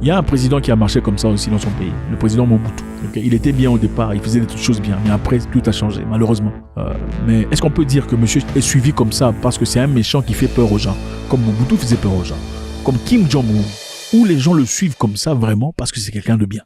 Il y a un président qui a marché comme ça aussi dans son pays, le président Mobutu. Okay? Il était bien au départ, il faisait des choses bien, mais après tout a changé, malheureusement. Mais est-ce qu'on peut dire que monsieur est suivi comme ça parce que c'est un méchant qui fait peur aux gens, comme Mobutu faisait peur aux gens, comme Kim Jong-un, où les gens le suivent comme ça vraiment parce que c'est quelqu'un de bien?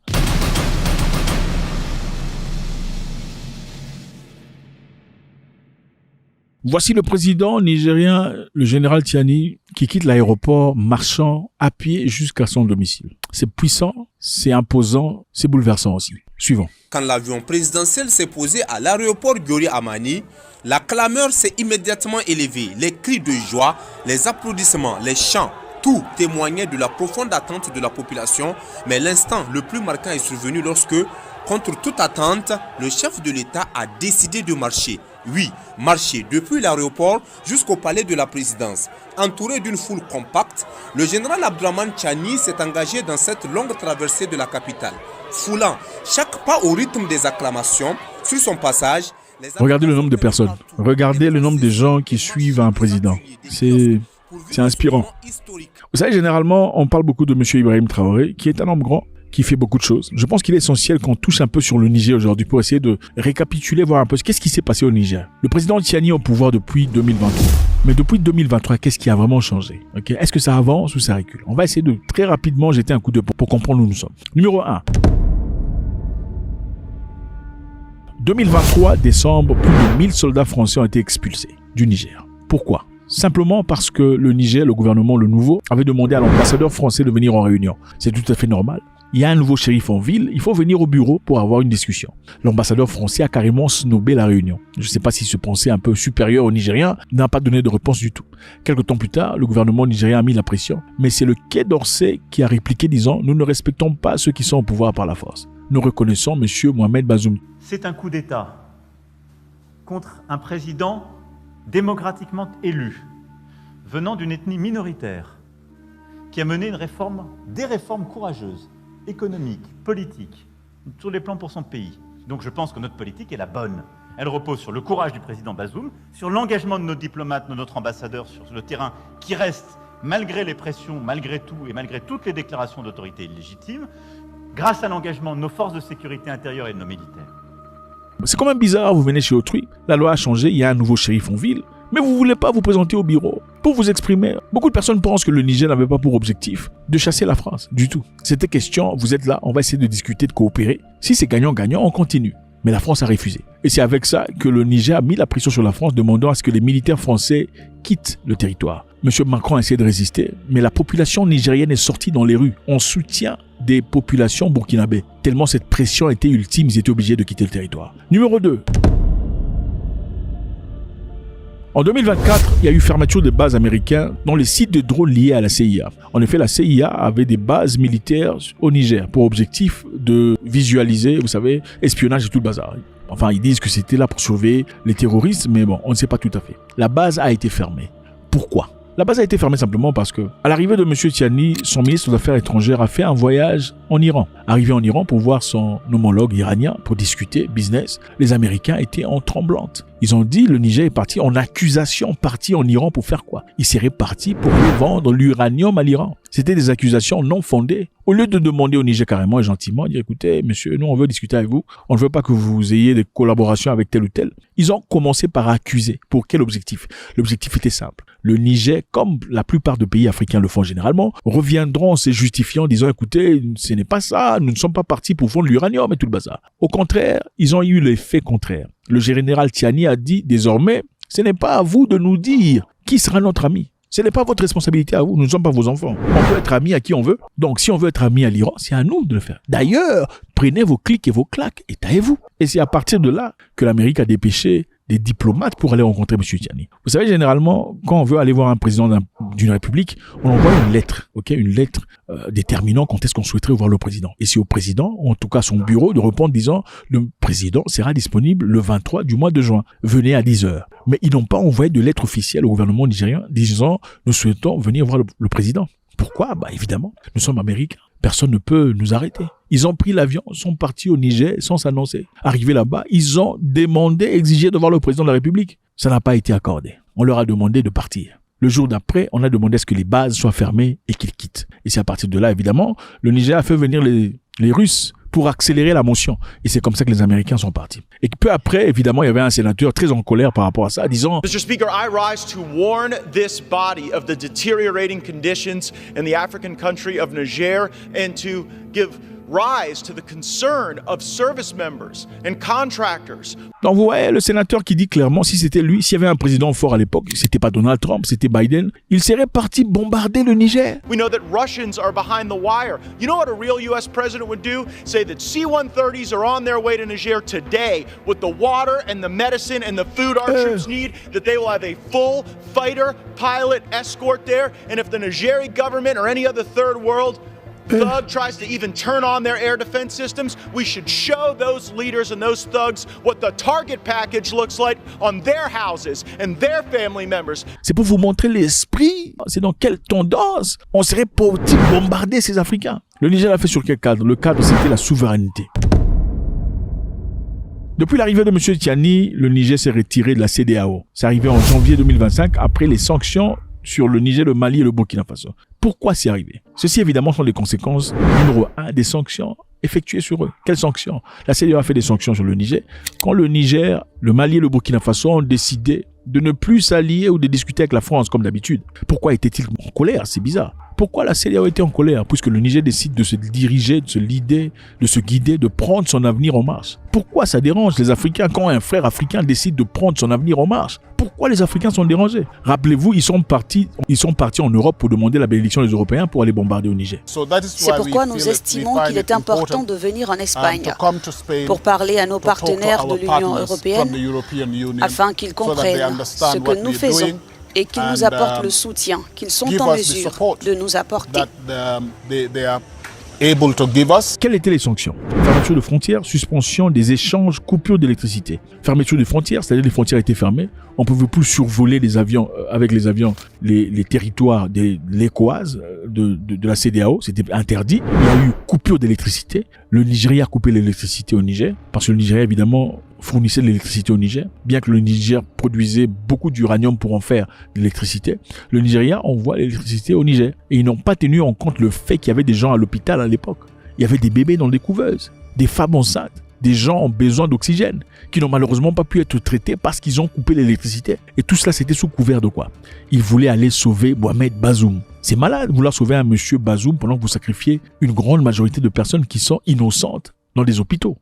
Voici le président nigérien, le général Tiani, qui quitte l'aéroport marchant à pied jusqu'à son domicile. C'est puissant, c'est imposant, c'est bouleversant aussi. Suivant. Quand l'avion présidentiel s'est posé à l'aéroport Gyori Amani, la clameur s'est immédiatement élevée. Les cris de joie, les applaudissements, les chants, tout témoignait de la profonde attente de la population. Mais l'instant le plus marquant est survenu lorsque, contre toute attente, le chef de l'État a décidé de marcher. Oui, marcher depuis l'aéroport jusqu'au palais de la présidence. Entouré d'une foule compacte, le général Abdourahmane Tiani s'est engagé dans cette longue traversée de la capitale. Foulant chaque pas au rythme des acclamations, sur son passage... Regardez le nombre de personnes, regardez le nombre de gens qui suivent un président. C'est inspirant. Vous savez, généralement, on parle beaucoup de M. Ibrahim Traoré, qui est un homme grand, qui fait beaucoup de choses. Je pense qu'il est essentiel qu'on touche un peu sur le Niger aujourd'hui pour essayer de récapituler, voir un peu qu'est-ce qui s'est passé au Niger. Le président Tiani est au pouvoir depuis 2023. Mais depuis 2023, qu'est-ce qui a vraiment changé? Okay? Est-ce que ça avance ou ça recule? On va essayer de très rapidement jeter un coup d'œil pour comprendre où nous sommes. Numéro 1. 2023, décembre, plus de 1000 soldats français ont été expulsés du Niger. Pourquoi? Simplement parce que le Niger, le gouvernement, le nouveau, avait demandé à l'ambassadeur français de venir en réunion. C'est tout à fait normal. Il y a un nouveau shérif en ville, il faut venir au bureau pour avoir une discussion. L'ambassadeur français a carrément snobé la réunion. Je ne sais pas s'il se pensait un peu supérieur aux Nigériens, n'a pas donné de réponse du tout. Quelque temps plus tard, le gouvernement nigérien a mis la pression, mais c'est le Quai d'Orsay qui a répliqué disant « Nous ne respectons pas ceux qui sont au pouvoir par la force. Nous reconnaissons M. Mohamed Bazoum. » C'est un coup d'État contre un président démocratiquement élu, venant d'une ethnie minoritaire, qui a mené des réformes courageuses, économique, politique, sur les plans pour son pays. Donc je pense que notre politique est la bonne. Elle repose sur le courage du président Bazoum, sur l'engagement de nos diplomates, de notre ambassadeur sur le terrain, qui reste, malgré les pressions, malgré tout et malgré toutes les déclarations d'autorité illégitime, grâce à l'engagement de nos forces de sécurité intérieure et de nos militaires. C'est quand même bizarre, vous venez chez autrui, la loi a changé, il y a un nouveau shérif en ville, mais vous ne voulez pas vous présenter au bureau pour vous exprimer. Beaucoup de personnes pensent que le Niger n'avait pas pour objectif de chasser la France, du tout. C'était question, vous êtes là, on va essayer de discuter, de coopérer. Si c'est gagnant-gagnant, on continue. Mais la France a refusé. Et c'est avec ça que le Niger a mis la pression sur la France, demandant à ce que les militaires français quittent le territoire. M. Macron a essayé de résister, mais la population nigérienne est sortie dans les rues en soutien des populations burkinabées. Tellement cette pression était ultime, ils étaient obligés de quitter le territoire. Numéro 2. En 2024, il y a eu fermeture des bases américaines dans les sites de drones liés à la CIA. En effet, la CIA avait des bases militaires au Niger pour objectif de visualiser, vous savez, espionnage et tout le bazar. Enfin, ils disent que c'était là pour sauver les terroristes, mais bon, on ne sait pas tout à fait. La base a été fermée. Pourquoi ? La base a été fermée simplement parce que, à l'arrivée de M. Tiani, son ministre des Affaires étrangères a fait un voyage en Iran. Arrivé en Iran pour voir son homologue iranien, pour discuter business, les Américains étaient en tremblante. Ils ont dit, le Niger est parti en accusation, parti en Iran pour faire quoi? Il serait parti pour vendre l'uranium à l'Iran. C'était des accusations non fondées. Au lieu de demander au Niger carrément et gentiment, dire écoutez, monsieur, nous on veut discuter avec vous, on ne veut pas que vous ayez des collaborations avec tel ou tel. Ils ont commencé par accuser. Pour quel objectif? L'objectif était simple. Le Niger, comme la plupart des pays africains le font généralement, reviendront en se justifiant, disant écoutez, ce n'est pas ça, nous ne sommes pas partis pour vendre l'uranium et tout le bazar. Au contraire, ils ont eu l'effet contraire. Le général Tiani a dit désormais, ce n'est pas à vous de nous dire qui sera notre ami. Ce n'est pas votre responsabilité à vous, nous ne sommes pas vos enfants. On peut être amis à qui on veut. Donc si on veut être amis à l'Iran, c'est à nous de le faire. D'ailleurs, prenez vos clics et vos claques et taillez-vous. Et c'est à partir de là que l'Amérique a dépêché des diplomates pour aller rencontrer M. Tiani. Vous savez, généralement, quand on veut aller voir un président d'une république, on envoie une lettre, une lettre déterminant quand est-ce qu'on souhaiterait voir le président. Et c'est au président, en tout cas son bureau, de répondre disant le président sera disponible le 23 du mois de juin. Venez à 10h. Mais ils n'ont pas envoyé de lettre officielle au gouvernement nigérien disant nous souhaitons venir voir le président. Pourquoi? Évidemment, nous sommes américains. Personne ne peut nous arrêter. Ils ont pris l'avion, sont partis au Niger sans s'annoncer. Arrivés là-bas, ils ont demandé, exigé de voir le président de la République. Ça n'a pas été accordé. On leur a demandé de partir. Le jour d'après, on a demandé à ce que les bases soient fermées et qu'ils quittent. Et c'est à partir de là, évidemment, le Niger a fait venir les Russes pour accélérer la motion. Et c'est comme ça que les Américains sont partis. Et peu après, évidemment, il y avait un sénateur très en colère par rapport à ça, disant Mr. Speaker, I rise to warn this body of the deteriorating conditions in the African country of Niger and to give rise to the concern of service members and contractors. Donc vous voyez, le sénateur qui dit clairement, si c'était lui, s'il y avait un président fort à l'époque, c'était pas Donald Trump, c'était Biden, il serait parti bombarder le Niger. We know that Russians are behind the wire. You know what a real U.S. president would do? Say that C-130s are on their way to Niger today with the water and the medicine and the food our troops need, that they will have a full fighter pilot escort there, and if the Nigeri government or any other third world thug tries to even turn on their air defense systems, we should show those leaders and those thugs what the target package looks like on their houses and their family members. C'est pour vous montrer l'esprit, c'est dans quelle tendance on serait parti bombarder ces Africains. Le Niger l'a fait sur quel cadre? Le cadre, c'était la souveraineté. Depuis l'arrivée de M. Tiani, le Niger s'est retiré de la CEDEAO. C'est arrivé en janvier 2025 après les sanctions sur le Niger, le Mali et le Burkina Faso. Pourquoi c'est arrivé? Ceci, évidemment, sont les conséquences, numéro 1, des sanctions effectuées sur eux. Quelles sanctions? La CEDEAO a fait des sanctions sur le Niger. Quand le Niger, le Mali et le Burkina Faso ont décidé de ne plus s'allier ou de discuter avec la France comme d'habitude. Pourquoi était-il en colère? C'est bizarre. Pourquoi la CEDEAO était en colère? Puisque le Niger décide de se diriger, de se leader, de se guider, de prendre son avenir en marche. Pourquoi ça dérange les Africains quand un frère africain décide de prendre son avenir en marche? Pourquoi les Africains sont dérangés? Rappelez-vous, ils sont partis en Europe pour demander la bénédiction des Européens pour aller bombarder au Niger. C'est pourquoi nous estimons qu'il est important de venir en Espagne pour parler à nos partenaires de l'Union européenne afin qu'ils comprennent ce que nous faisons et qu'ils nous apportent le soutien qu'ils sont en mesure de nous apporter. Quelles étaient les sanctions? Fermeture de frontières, suspension des échanges, coupure d'électricité. Fermeture des frontières, c'est-à-dire les frontières étaient fermées. On ne pouvait plus survoler les avions, avec les avions, les territoires de l'ECOWAS, de la CEDEAO. C'était interdit. Il y a eu coupure d'électricité. Le Nigeria a coupé l'électricité au Niger, parce que le Nigeria, évidemment, fournissait de l'électricité au Niger. Bien que le Niger produisait beaucoup d'uranium pour en faire de l'électricité, le Nigeria envoie l'électricité au Niger. Et ils n'ont pas tenu en compte le fait qu'il y avait des gens à l'hôpital à l'époque. Il y avait des bébés dans des couveuses, des femmes enceintes, des gens ont besoin d'oxygène, qui n'ont malheureusement pas pu être traités parce qu'ils ont coupé l'électricité. Et tout cela, c'était sous couvert de quoi? Ils voulaient aller sauver Mohamed Bazoum. C'est malade de vouloir sauver un monsieur Bazoum pendant que vous sacrifiez une grande majorité de personnes qui sont innocentes dans des hôpitaux.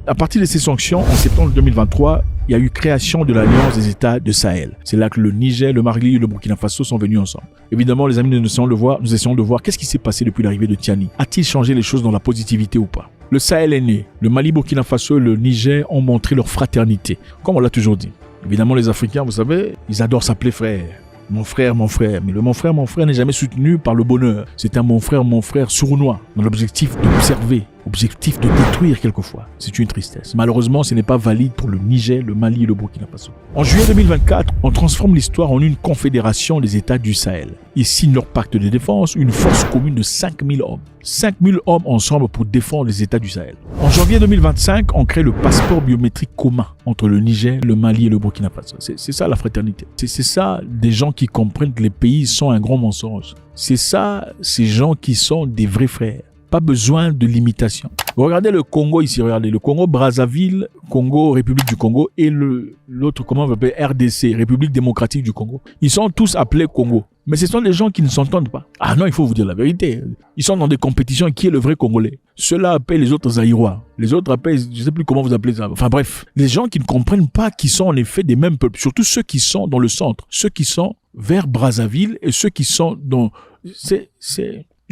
À partir de ces sanctions, en septembre 2023, il y a eu création de l'Alliance des États de Sahel. C'est là que le Niger, le Mali et le Burkina Faso sont venus ensemble. Évidemment, les amis, nous essayons de voir qu'est-ce qui s'est passé depuis l'arrivée de Tiani. A-t-il changé les choses dans la positivité ou pas? Le Sahel est né. Le Mali, Burkina Faso et le Niger ont montré leur fraternité, comme on l'a toujours dit. Évidemment, les Africains, vous savez, ils adorent s'appeler frère. Mon frère. Mais le mon frère n'est jamais soutenu par le bonheur. C'est un mon frère sournois, dans l'objectif d'observer, objectif de détruire quelquefois. C'est une tristesse. Malheureusement, ce n'est pas valide pour le Niger, le Mali et le Burkina Faso. En juillet 2024, on transforme l'histoire en une confédération des États du Sahel. Ils signent leur pacte de défense, une force commune de 5000 hommes. 5000 hommes ensemble pour défendre les États du Sahel. En janvier 2025, on crée le passeport biométrique commun entre le Niger, le Mali et le Burkina Faso. C'est ça la fraternité. C'est ça des gens qui comprennent que les pays sont un grand mensonge. C'est ça ces gens qui sont des vrais frères. Pas besoin de limitation. Regardez le Congo ici, regardez. Le Congo Brazzaville, Congo, République du Congo et l'autre, comment on va appeler, RDC, République démocratique du Congo. Ils sont tous appelés Congo. Mais ce sont des gens qui ne s'entendent pas. Ah non, il faut vous dire la vérité. Ils sont dans des compétitions. Qui est le vrai Congolais? Ceux-là appellent les autres Zaïrois. Les autres appellent, je ne sais plus comment vous appelez ça. Enfin bref, les gens qui ne comprennent pas qui sont en effet des mêmes peuples. Surtout ceux qui sont dans le centre. Ceux qui sont vers Brazzaville et ceux qui sont dans...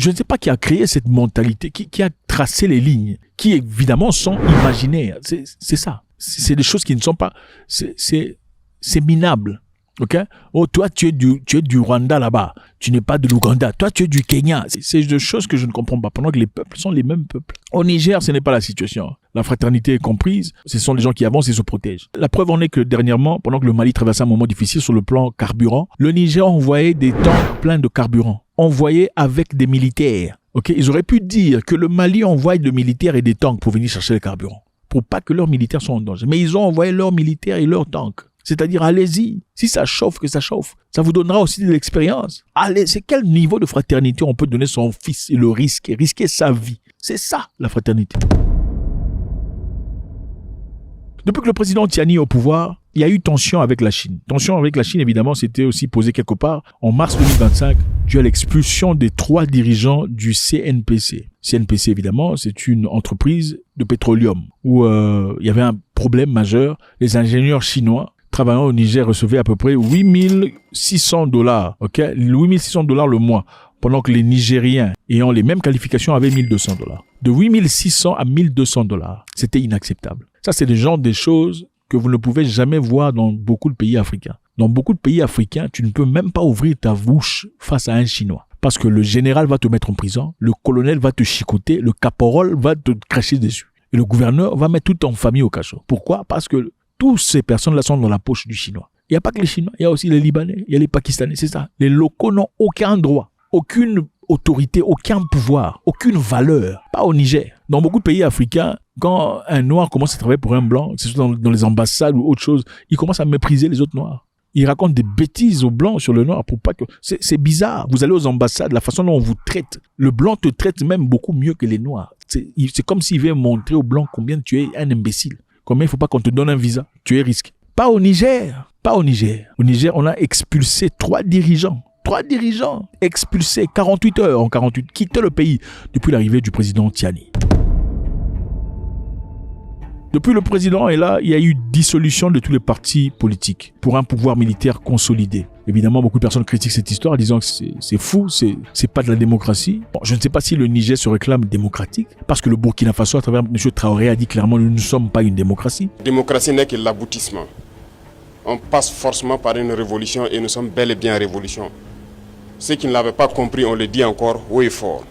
Je ne sais pas qui a créé cette mentalité, qui a tracé les lignes, qui évidemment sont imaginaires. C'est ça. C'est des choses qui ne sont pas... C'est minable. Ok? Oh, toi, tu es du Rwanda là-bas. Tu n'es pas de l'Ouganda. Toi, tu es du Kenya. C'est des choses que je ne comprends pas. Pendant que les peuples sont les mêmes peuples. Au Niger, ce n'est pas la situation. La fraternité est comprise. Ce sont les gens qui avancent et se protègent. La preuve en est que dernièrement, pendant que le Mali traversait un moment difficile sur le plan carburant, le Niger envoyait des tanks pleins de carburant. Envoyés avec des militaires. Ok? Ils auraient pu dire que le Mali envoie des militaires et des tanks pour venir chercher le carburant. Pour pas que leurs militaires soient en danger. Mais ils ont envoyé leurs militaires et leurs tanks. C'est-à-dire, allez-y. Si ça chauffe, que ça chauffe. Ça vous donnera aussi de l'expérience. Allez, c'est quel niveau de fraternité on peut donner son fils et le risquer, risquer sa vie. C'est ça, la fraternité. Depuis que le président Tiani est au pouvoir, il y a eu tension avec la Chine. Tension avec la Chine, évidemment, c'était aussi posé quelque part en mars 2025, dû à l'expulsion des 3 dirigeants du CNPC. CNPC, évidemment, c'est une entreprise de pétroleum où il y avait un problème majeur. Les ingénieurs chinois travaillant au Niger recevaient à peu près $8,600, ok, $8,600 le mois, pendant que les Nigériens ayant les mêmes qualifications avaient $1,200. De 8,600 à $1,200, c'était inacceptable. Ça, c'est des choses que vous ne pouvez jamais voir dans beaucoup de pays africains. Dans beaucoup de pays africains, tu ne peux même pas ouvrir ta bouche face à un Chinois. Parce que le général va te mettre en prison, le colonel va te chicoter, le caporal va te cracher dessus. Et le gouverneur va mettre toute ton famille au cachot. Pourquoi? Parce que toutes ces personnes-là sont dans la poche du Chinois. Il n'y a pas que les Chinois, il y a aussi les Libanais, il y a les Pakistanais, c'est ça. Les locaux n'ont aucun droit, aucune autorité, aucun pouvoir, aucune valeur. Pas au Niger. Dans beaucoup de pays africains, quand un noir commence à travailler pour un blanc, que ce soit dans les ambassades ou autre chose, il commence à mépriser les autres noirs. Il raconte des bêtises aux blancs sur le noir pour pas que... C'est bizarre. Vous allez aux ambassades, la façon dont on vous traite. Le blanc te traite même beaucoup mieux que les noirs. C'est comme s'il veut montrer aux blancs combien tu es un imbécile. Combien il ne faut pas qu'on te donne un visa. Tu es risqué. Pas au Niger. Pas au Niger. Au Niger, on a expulsé 3 dirigeants. 3 dirigeants expulsés 48 heures en 48, quittaient le pays depuis l'arrivée du président Tiani. Depuis le président est là, il y a eu dissolution de tous les partis politiques pour un pouvoir militaire consolidé. Évidemment, beaucoup de personnes critiquent cette histoire en disant que c'est fou, c'est pas de la démocratie. Bon, je ne sais pas si le Niger se réclame démocratique, parce que le Burkina Faso, à travers M. Traoré, a dit clairement que nous ne sommes pas une démocratie. La démocratie n'est que l'aboutissement. On passe forcément par une révolution et nous sommes bel et bien en révolution. Ceux qui ne l'avaient pas compris, on le dit encore haut et fort.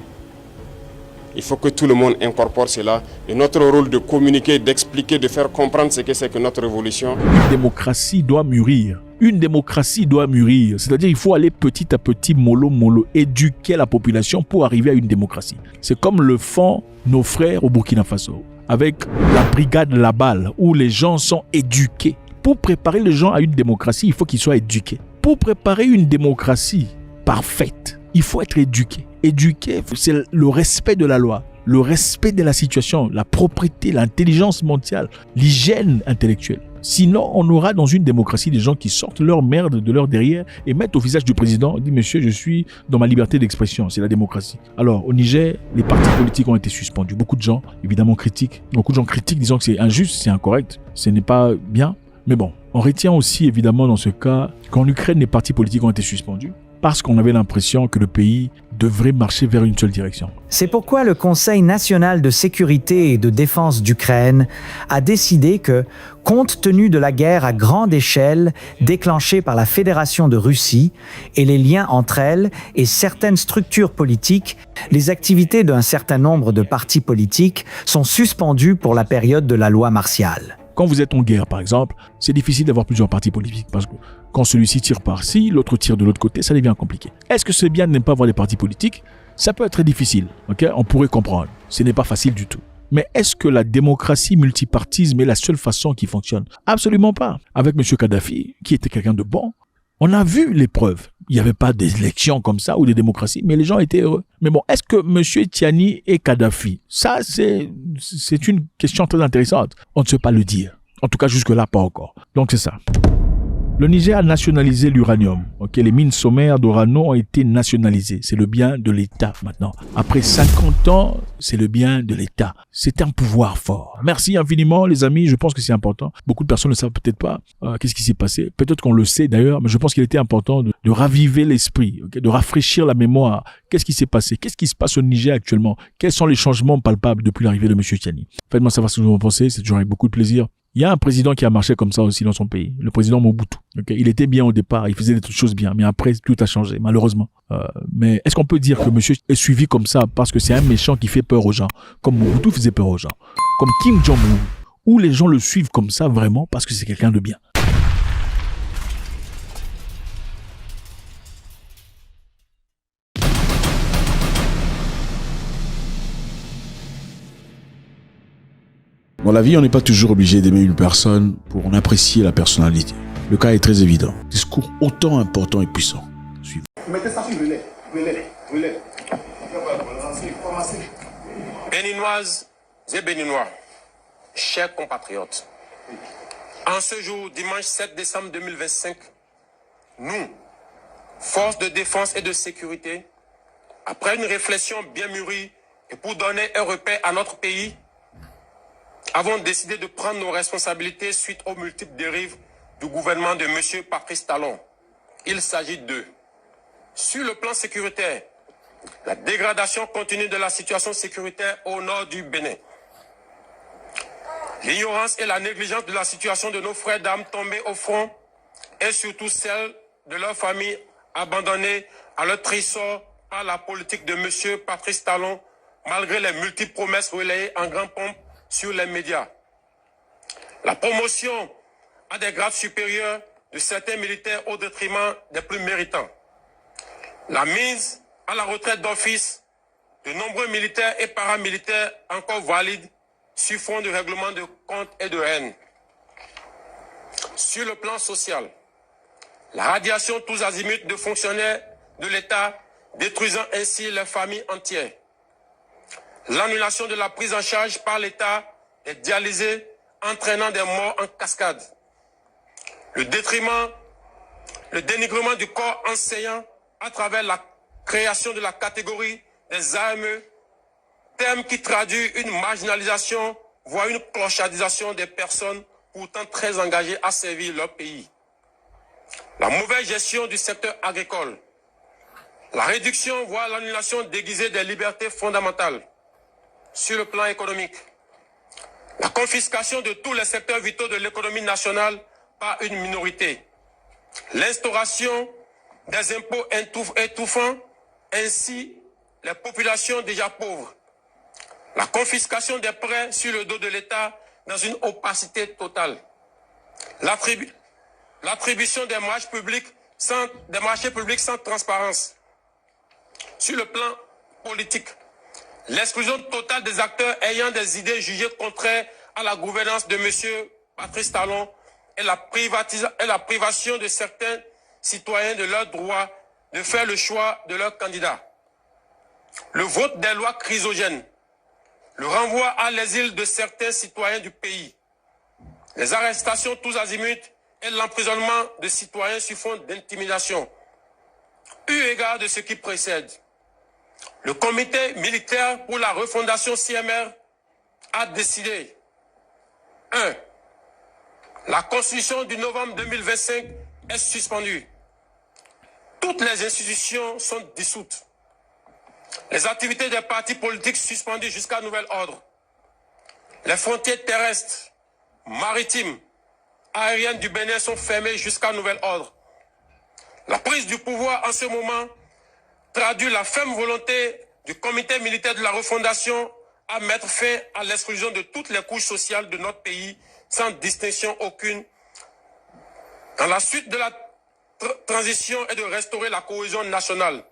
Il faut que tout le monde incorpore cela. Et notre rôle de communiquer, d'expliquer, de faire comprendre ce que c'est que notre révolution. Une démocratie doit mûrir. Une démocratie doit mûrir. C'est-à-dire qu'il faut aller petit à petit, mollo, éduquer la population pour arriver à une démocratie. C'est comme le font nos frères au Burkina Faso, avec la brigade La Balle, où les gens sont éduqués. Pour préparer les gens à une démocratie, il faut qu'ils soient éduqués. Pour préparer une démocratie parfaite, il faut être éduqué. Éduquer, c'est le respect de la loi, le respect de la situation, la propriété, l'intelligence mondiale, l'hygiène intellectuelle. Sinon, on aura dans une démocratie des gens qui sortent leur merde de leur derrière et mettent au visage du président, disent « Monsieur, je suis dans ma liberté d'expression, c'est la démocratie ». Alors, au Niger, les partis politiques ont été suspendus. Beaucoup de gens, évidemment, critiquent. Beaucoup de gens critiquent, disant que c'est injuste, c'est incorrect, ce n'est pas bien. Mais bon, on retient aussi, évidemment, dans ce cas, qu'en Ukraine, les partis politiques ont été suspendus, parce qu'on avait l'impression que le pays devrait marcher vers une seule direction. C'est pourquoi le Conseil national de sécurité et de défense d'Ukraine a décidé que, compte tenu de la guerre à grande échelle déclenchée par la Fédération de Russie et les liens entre elle et certaines structures politiques, les activités d'un certain nombre de partis politiques sont suspendues pour la période de la loi martiale. Quand vous êtes en guerre, par exemple, c'est difficile d'avoir plusieurs partis politiques parce que quand celui-ci tire par-ci, l'autre tire de l'autre côté, ça devient compliqué. Est-ce que c'est bien de ne pas avoir des partis politiques? Ça peut être très difficile, ok? On pourrait comprendre. Ce n'est pas facile du tout. Mais est-ce que la démocratie multipartisme est la seule façon qui fonctionne? Absolument pas. Avec M. Kadhafi, qui était quelqu'un de bon, on a vu les preuves. Il n'y avait pas d'élections comme ça ou de démocratie, mais les gens étaient heureux. Mais bon, est-ce que M. Tiani est Kadhafi? Ça, c'est une question très intéressante. On ne sait pas le dire. En tout cas, jusque-là, pas encore. Donc, c'est ça. Le Niger a nationalisé l'uranium. Okay, les mines sommaires d'uranium ont été nationalisées. C'est le bien de l'État maintenant. Après 50 ans, c'est le bien de l'État. C'est un pouvoir fort. Merci infiniment, les amis. Je pense que c'est important. Beaucoup de personnes ne savent peut-être pas qu'est-ce qui s'est passé. Peut-être qu'on le sait d'ailleurs, mais je pense qu'il était important de raviver l'esprit, okay, de rafraîchir la mémoire. Qu'est-ce qui s'est passé? Qu'est-ce qui se passe au Niger actuellement? Quels sont les changements palpables depuis l'arrivée de M. Tiani? Faites-moi savoir ce que vous en pensez. C'est toujours avec beaucoup de plaisir. Il y a un président qui a marché comme ça aussi dans son pays, le président Mobutu. Okay, il était bien au départ, il faisait des choses bien, mais après tout a changé, malheureusement. Mais est-ce qu'on peut dire que monsieur est suivi comme ça parce que c'est un méchant qui fait peur aux gens, comme Mobutu faisait peur aux gens, comme Kim Jong-un, où les gens le suivent comme ça vraiment parce que c'est quelqu'un de bien? Dans la vie, on n'est pas toujours obligé d'aimer une personne pour en apprécier la personnalité. Le cas est très évident. Discours autant important et puissant. Suivez. Béninoises et Béninois, chers compatriotes, en ce jour, dimanche 7 décembre 2025, nous, forces de défense et de sécurité, après une réflexion bien mûrie et pour donner un repère à notre pays, avons décidé de prendre nos responsabilités suite aux multiples dérives du gouvernement de M. Patrice Talon. Il s'agit de, sur le plan sécuritaire, la dégradation continue de la situation sécuritaire au nord du Bénin. L'ignorance et la négligence de la situation de nos frères d'armes tombés au front et surtout celle de leurs familles abandonnées à leur triste sort par la politique de M. Patrice Talon, malgré les multiples promesses relayées en grande pompe sur les médias. La promotion à des grades supérieurs de certains militaires au détriment des plus méritants. La mise à la retraite d'office de nombreux militaires et paramilitaires encore valides sur fond de règlement de comptes et de haine. Sur le plan social, la radiation tous azimuts de fonctionnaires de l'État, détruisant ainsi les familles entières. L'annulation de la prise en charge par l'État des dialysés, entraînant des morts en cascade. Le dénigrement du corps enseignant à travers la création de la catégorie des AME, terme qui traduit une marginalisation, voire une clochardisation des personnes pourtant très engagées à servir leur pays. La mauvaise gestion du secteur agricole. La réduction, voire l'annulation déguisée des libertés fondamentales. Sur le plan économique, la confiscation de tous les secteurs vitaux de l'économie nationale par une minorité. L'instauration des impôts étouffants, ainsi les populations déjà pauvres. La confiscation des prêts sur le dos de l'État dans une opacité totale. L'attribution des marchés publics sans transparence. Sur le plan politique, l'exclusion totale des acteurs ayant des idées jugées contraires à la gouvernance de M. Patrice Talon et la privation de certains citoyens de leur droit de faire le choix de leur candidat. Le vote des lois chrysogènes, le renvoi à l'exil de certains citoyens du pays, les arrestations tous azimuts et l'emprisonnement de citoyens sur fond d'intimidation. Eu égard de ce qui précède, le comité militaire pour la refondation CMR a décidé 1. La constitution du novembre 2025 est suspendue. Toutes les institutions sont dissoutes. Les activités des partis politiques suspendues jusqu'à nouvel ordre. Les frontières terrestres, maritimes, aériennes du Bénin sont fermées jusqu'à nouvel ordre. La prise du pouvoir en ce moment traduit la ferme volonté du comité militaire de la refondation à mettre fin à l'exclusion de toutes les couches sociales de notre pays sans distinction aucune dans la suite de la transition et de restaurer la cohésion nationale.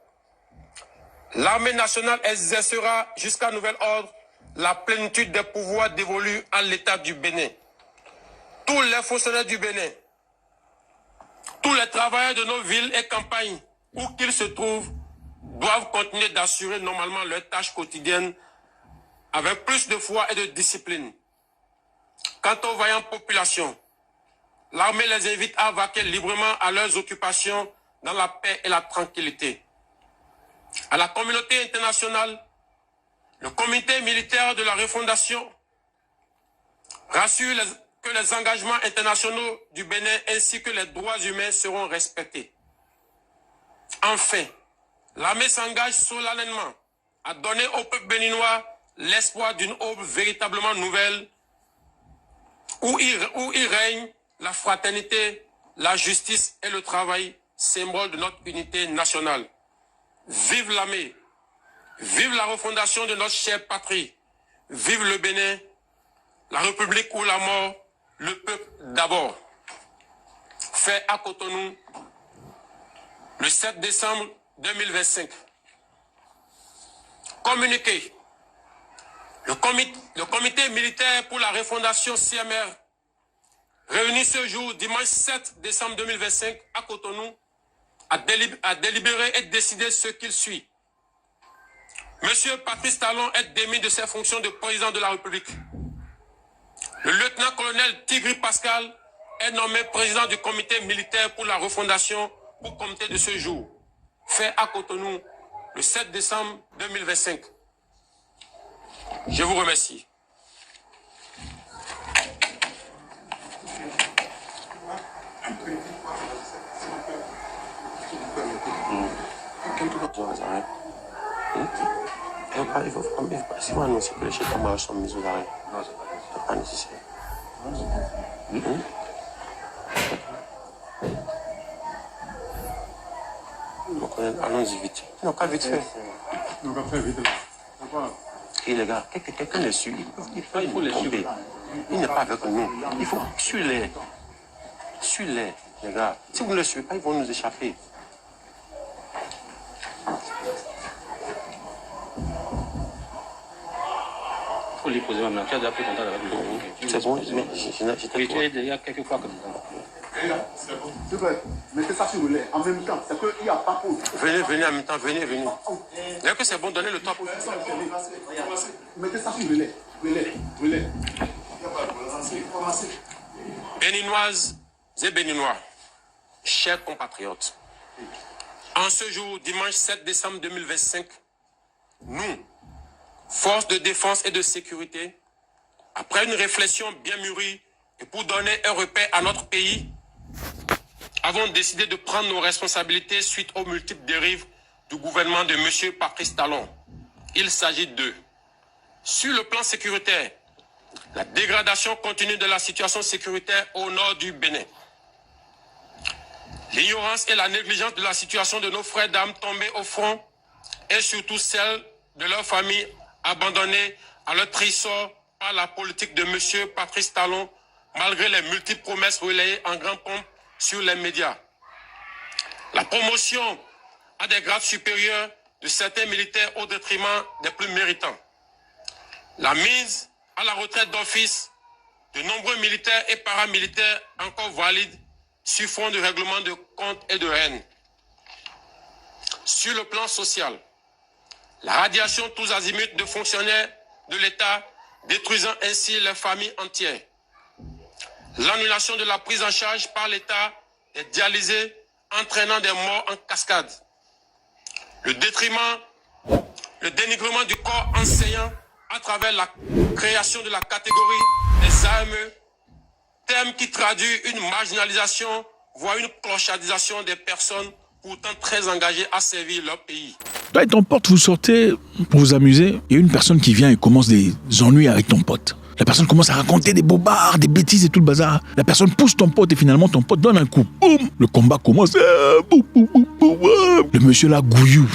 L'armée nationale exercera jusqu'à nouvel ordre la plénitude des pouvoirs dévolus à l'État du Bénin. Tous les fonctionnaires du Bénin, tous les travailleurs de nos villes et campagnes, où qu'ils se trouvent, doivent continuer d'assurer normalement leurs tâches quotidiennes avec plus de foi et de discipline. Quant aux vaillantes populations, l'armée les invite à vaquer librement à leurs occupations dans la paix et la tranquillité. À la communauté internationale, le comité militaire de la refondation rassure que les engagements internationaux du Bénin ainsi que les droits humains seront respectés. Enfin, l'armée s'engage solennellement à donner au peuple béninois l'espoir d'une aube véritablement nouvelle où il règne la fraternité, la justice et le travail, symbole de notre unité nationale. Vive l'armée, vive la refondation de notre chère patrie, vive le Bénin, la République ou la mort, le peuple d'abord. Fait à Cotonou, le 7 décembre 2025. Communiqué. Le comité militaire pour la refondation CMR réunis ce jour, dimanche 7 décembre 2025, à Cotonou, a délibéré et décidé ce qu'il suit. Monsieur Patrice Talon est démis de ses fonctions de président de la République. Le lieutenant-colonel Tigri Pascal est nommé président du comité militaire pour la refondation pour compter de ce jour, fait à Cotonou le 7 décembre 2025. Je vous remercie. Il faut si on annonce que les chefs de marche sont mis aux arrêts. Non, c'est pas nécessaire. Allons-y vite. Non, pas vite fait. Non, pas fait vite. Et les gars, quelqu'un les suit. Il faut les tromper. Il n'est pas avec nous. Il faut suivre-les. Suivez-les, les gars. Si vous ne les suivez pas, ils vont nous échapper. Il faut lui poser maintenant. Tu as déjà pris contact avec lui. C'est bon, mais j'étais tu es déjà quelques fois comme ça. C'est bon. S'il vous plaît, mettez ça sur le lait. En même temps, c'est qu'il n'y a pas pour. Venez en même temps, venez. Dès que c'est bon, donnez le top. Mettez ça sur le lait. Béninoises et Béninois, chers compatriotes, en ce jour, dimanche 7 décembre 2025, nous, forces de défense et de sécurité, après une réflexion bien mûrie et pour donner un repère à notre pays, avons décidé de prendre nos responsabilités suite aux multiples dérives du gouvernement de M. Patrice Talon. Il s'agit de, sur le plan sécuritaire, la dégradation continue de la situation sécuritaire au nord du Bénin. L'ignorance et la négligence de la situation de nos frères d'armes tombés au front et surtout celle de leurs familles abandonnées à leur trésor par la politique de M. Patrice Talon, malgré les multiples promesses relayées en grande pompe sur les médias. La promotion à des grades supérieurs de certains militaires au détriment des plus méritants. La mise à la retraite d'office de nombreux militaires et paramilitaires encore valides sur fond de règlement de comptes et de haine. Sur le plan social, la radiation tous azimuts de fonctionnaires de l'État, détruisant ainsi les familles entières. L'annulation de la prise en charge par l'État des dialysés, entraînant des morts en cascade. Le dénigrement du corps enseignant à travers la création de la catégorie des AME, terme qui traduit une marginalisation, voire une clochardisation des personnes pourtant très engagées à servir leur pays. Toi et ton pote, vous sortez pour vous amuser, il y a une personne qui vient et commence des ennuis avec ton pote. La personne commence à raconter des bobards, des bêtises et tout le bazar. La personne pousse ton pote et finalement ton pote donne un coup. Boum. Le combat commence. Le monsieur là, gouillou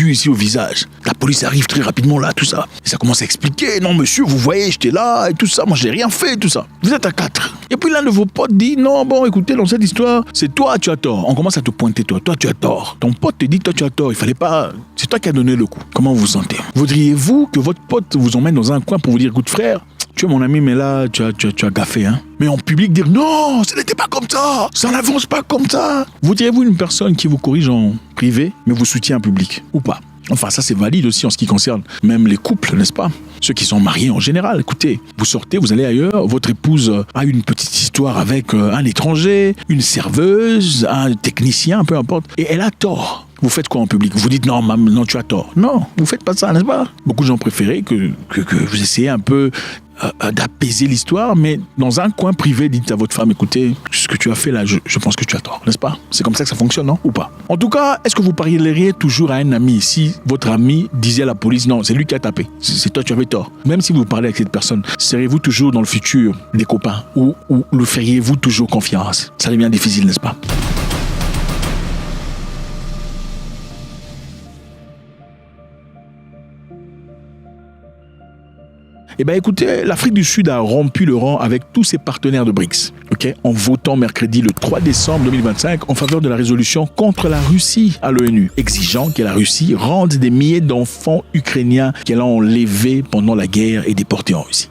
ici au visage. La police arrive très rapidement là, tout ça. Et ça commence à expliquer. Non monsieur, vous voyez, j'étais là et tout ça. Moi, j'ai rien fait, tout ça. Vous êtes à 4. Et puis l'un de vos potes dit, non, bon, écoutez, dans cette histoire, c'est toi, tu as tort. On commence à te pointer, toi, tu as tort. Ton pote te dit, toi, tu as tort. Il fallait pas... C'est toi qui as donné le coup. Comment vous vous sentez? Voudriez-vous que votre pote vous emmène dans un coin pour vous dire, écoute frère, tu es mon ami, mais là, tu as gaffé, hein. Mais en public, dire non, ce n'était pas comme ça, ça n'avance pas comme ça. Vous diriez-vous une personne qui vous corrige en privé, mais vous soutient en public, ou pas? Enfin, ça, c'est valide aussi en ce qui concerne même les couples, n'est-ce pas? Ceux qui sont mariés en général. Écoutez, vous sortez, vous allez ailleurs, votre épouse a une petite histoire avec un étranger, une serveuse, un technicien, peu importe, et elle a tort. Vous faites quoi en public? Vous dites non, non, tu as tort. Non, vous faites pas ça, n'est-ce pas? Beaucoup de gens préféraient que vous essayez un peu d'apaiser l'histoire, mais dans un coin privé, dites à votre femme, écoutez, ce que tu as fait là, je pense que tu as tort, n'est-ce pas? C'est comme ça que ça fonctionne, non? Ou pas? En tout cas, est-ce que vous parleriez toujours à un ami si votre ami disait à la police, non, c'est lui qui a tapé, c'est toi, tu avais tort? Même si vous parlez avec cette personne, seriez-vous toujours dans le futur des copains ou le feriez-vous toujours confiance? Ça devient difficile, n'est-ce pas? Eh bien écoutez, l'Afrique du Sud a rompu le rang avec tous ses partenaires de BRICS, en votant mercredi le 3 décembre 2025 en faveur de la résolution contre la Russie à l'ONU, exigeant que la Russie rende des milliers d'enfants ukrainiens qu'elle a enlevés pendant la guerre et déportés en Russie.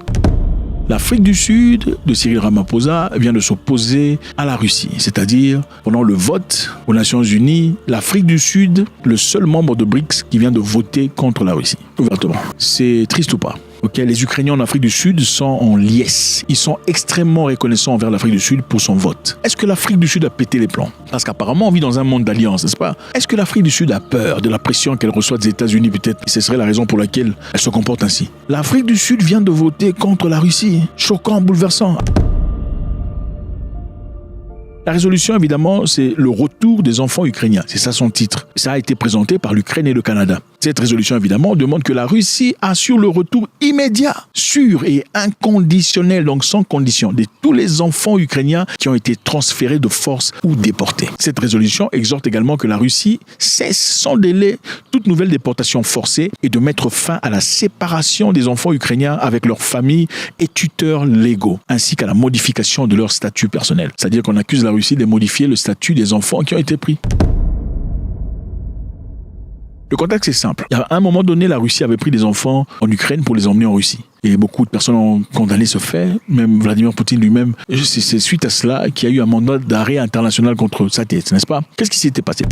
L'Afrique du Sud de Cyril Ramaphosa vient de s'opposer à la Russie, c'est-à-dire pendant le vote aux Nations Unies, l'Afrique du Sud, le seul membre de BRICS qui vient de voter contre la Russie, ouvertement. C'est triste ou pas? Les Ukrainiens en Afrique du Sud sont en liesse. Ils sont extrêmement reconnaissants envers l'Afrique du Sud pour son vote. Est-ce que l'Afrique du Sud a pété les plombs? Parce qu'apparemment, on vit dans un monde d'alliance, n'est-ce pas? Est-ce que l'Afrique du Sud a peur de la pression qu'elle reçoit des États-Unis, peut-être? Ce serait la raison pour laquelle elle se comporte ainsi. L'Afrique du Sud vient de voter contre la Russie. Choquant, bouleversant. La résolution, évidemment, c'est le retour des enfants ukrainiens. C'est ça son titre. Ça a été présenté par l'Ukraine et le Canada. Cette résolution, évidemment, demande que la Russie assure le retour immédiat, sûr et inconditionnel, donc sans condition, de tous les enfants ukrainiens qui ont été transférés de force ou déportés. Cette résolution exhorte également que la Russie cesse sans délai toute nouvelle déportation forcée et de mettre fin à la séparation des enfants ukrainiens avec leurs familles et tuteurs légaux, ainsi qu'à la modification de leur statut personnel. C'est-à-dire qu'on accuse la Russie de modifier le statut des enfants qui ont été pris. Le contexte est simple. À un moment donné, la Russie avait pris des enfants en Ukraine pour les emmener en Russie. Et beaucoup de personnes ont condamné ce fait, même Vladimir Poutine lui-même. C'est suite à cela qu'il y a eu un mandat d'arrêt international contre sa tête, n'est-ce pas? Qu'est-ce qui s'était passé?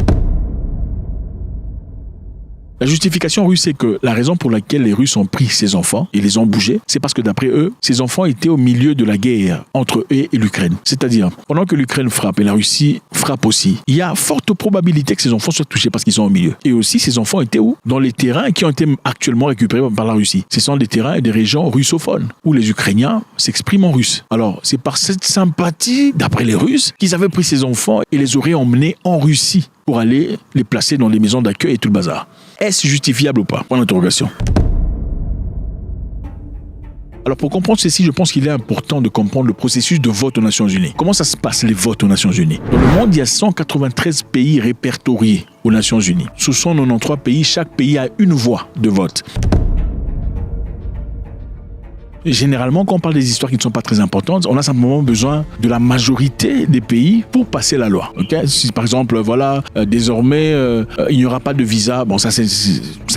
La justification russe, c'est que la raison pour laquelle les Russes ont pris ces enfants et les ont bougés, c'est parce que d'après eux, ces enfants étaient au milieu de la guerre entre eux et l'Ukraine. C'est-à-dire, pendant que l'Ukraine frappe et la Russie frappe aussi, il y a forte probabilité que ces enfants soient touchés parce qu'ils sont au milieu. Et aussi, ces enfants étaient où? Dans les terrains qui ont été actuellement récupérés par la Russie. Ce sont des terrains et des régions russophones, où les Ukrainiens s'expriment en russe. Alors, c'est par cette sympathie, d'après les Russes, qu'ils avaient pris ces enfants et les auraient emmenés en Russie pour aller les placer dans les maisons d'accueil et tout le bazar. Est-ce justifiable ou pas? Point d'interrogation. Alors pour comprendre ceci, je pense qu'il est important de comprendre le processus de vote aux Nations Unies. Comment ça se passe les votes aux Nations Unies? Dans le monde, il y a 193 pays répertoriés aux Nations Unies. Sous 193 pays, chaque pays a une voix de vote. Généralement, quand on parle des histoires qui ne sont pas très importantes, on a simplement besoin de la majorité des pays pour passer la loi. Si par exemple, désormais, il n'y aura pas de visa, bon ça